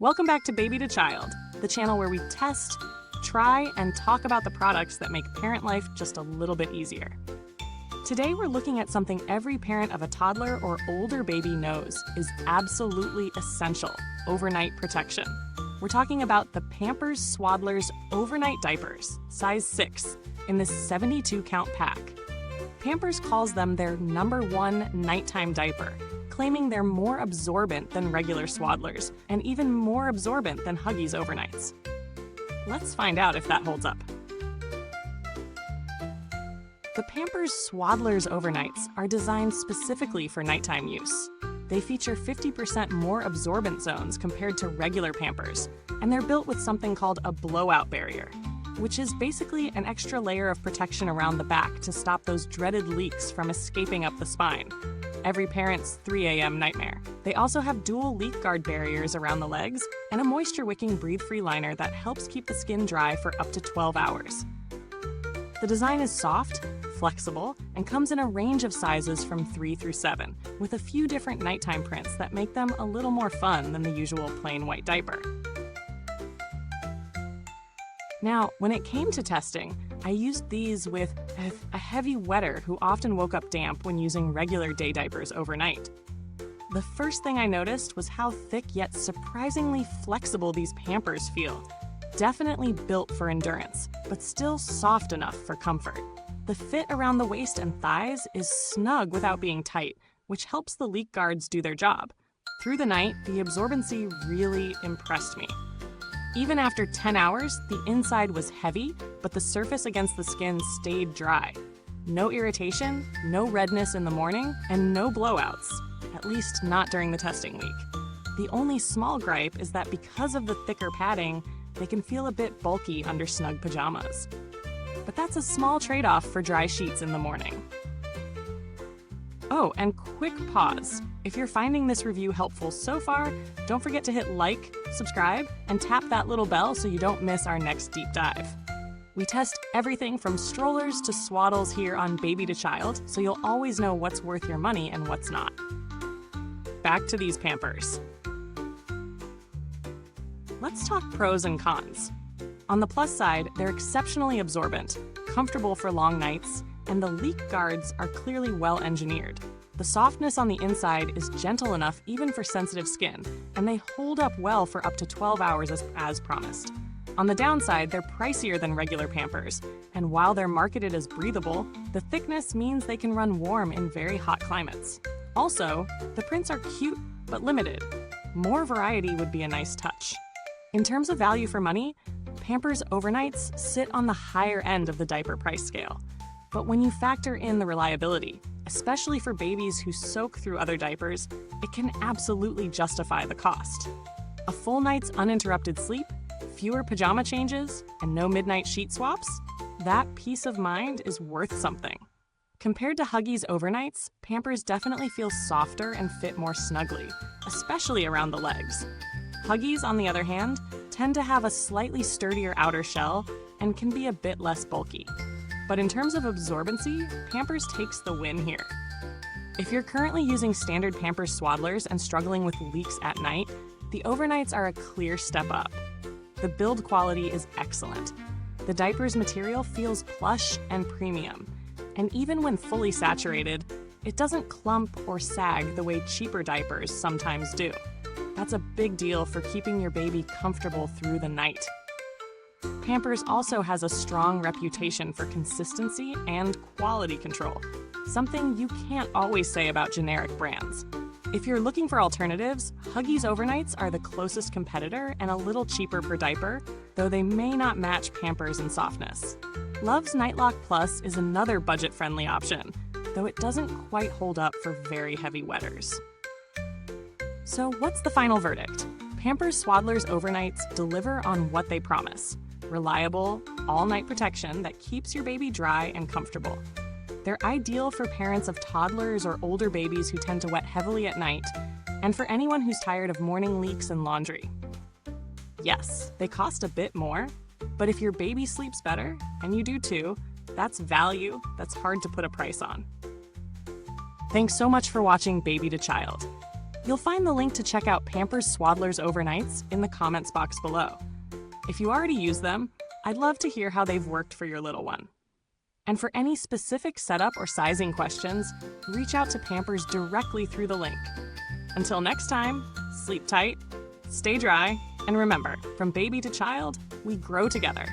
Welcome back to Baby to Child, the channel where we test, try, and talk about the products that make parent life just a little bit easier. Today we're looking at something every parent of a toddler or older baby knows is absolutely essential: overnight protection. We're talking about the Pampers Swaddlers Overnight Diapers, size 6, in this 72-count pack. Pampers calls them their #1 nighttime diaper, claiming they're more absorbent than regular Swaddlers and even more absorbent than Huggies Overnites. Let's find out if that holds up. The Pampers Swaddlers Overnights are designed specifically for nighttime use. They feature 50% more absorbent zones compared to regular Pampers, and they're built with something called a blowout barrier, which is basically an extra layer of protection around the back to stop those dreaded leaks from escaping up the spine. Every parent's 3 a.m. nightmare. They also have dual leak guard barriers around the legs and a moisture-wicking BreatheFree liner that helps keep the skin dry for up to 12 hours. The design is soft, flexible, and comes in a range of sizes from 3 through 7, with a few different nighttime prints that make them a little more fun than the usual plain white diaper. Now, when it came to testing, I used these with a heavy wetter who often woke up damp when using regular day diapers overnight. The first thing I noticed was how thick yet surprisingly flexible these Pampers feel. Definitely built for endurance, but still soft enough for comfort. The fit around the waist and thighs is snug without being tight, which helps the leak guards do their job. Through the night, the absorbency really impressed me. Even after 10 hours, the inside was heavy, but the surface against the skin stayed dry. No irritation, no redness in the morning, and no blowouts, at least not during the testing week. The only small gripe is that because of the thicker padding, they can feel a bit bulky under snug pajamas. But that's a small trade-off for dry sheets in the morning. Oh, and quick pause. If you're finding this review helpful so far, don't forget to hit like, subscribe, and tap that little bell so you don't miss our next deep dive. We test everything from strollers to swaddles here on Baby to Child, so you'll always know what's worth your money and what's not. Back to these Pampers. Let's talk pros and cons. On the plus side, they're exceptionally absorbent, comfortable for long nights, and the leak guards are clearly well engineered. The softness on the inside is gentle enough even for sensitive skin, and they hold up well for up to 12 hours as promised. On the downside, they're pricier than regular Pampers, and while they're marketed as breathable, the thickness means they can run warm in very hot climates. Also, the prints are cute but limited. More variety would be a nice touch. In terms of value for money, Pampers Overnights sit on the higher end of the diaper price scale. But when you factor in the reliability, especially for babies who soak through other diapers, it can absolutely justify the cost. A full night's uninterrupted sleep, fewer pajama changes, and no midnight sheet swaps? That peace of mind is worth something. Compared to Huggies Overnights, Pampers definitely feel softer and fit more snugly, especially around the legs. Huggies, on the other hand, tend to have a slightly sturdier outer shell and can be a bit less bulky. But in terms of absorbency, Pampers takes the win here. If you're currently using standard Pampers Swaddlers and struggling with leaks at night, the Overnights are a clear step up. The build quality is excellent. The diaper's material feels plush and premium, and even when fully saturated, it doesn't clump or sag the way cheaper diapers sometimes do. That's a big deal for keeping your baby comfortable through the night. Pampers also has a strong reputation for consistency and quality control, something you can't always say about generic brands. If you're looking for alternatives, Huggies Overnights are the closest competitor and a little cheaper per diaper, though they may not match Pampers in softness. Love's Nightlock Plus is another budget-friendly option, though it doesn't quite hold up for very heavy wetters. So what's the final verdict? Pampers Swaddlers Overnights deliver on what they promise: reliable, all-night protection that keeps your baby dry and comfortable. They're ideal for parents of toddlers or older babies who tend to wet heavily at night, and for anyone who's tired of morning leaks and laundry. Yes, they cost a bit more, but if your baby sleeps better, and you do too, that's value that's hard to put a price on. Thanks so much for watching Baby to Child. You'll find the link to check out Pampers Swaddlers Overnights in the comments box below. If you already use them, I'd love to hear how they've worked for your little one. And for any specific setup or sizing questions, reach out to Pampers directly through the link. Until next time, sleep tight, stay dry, and remember, from baby to child, we grow together.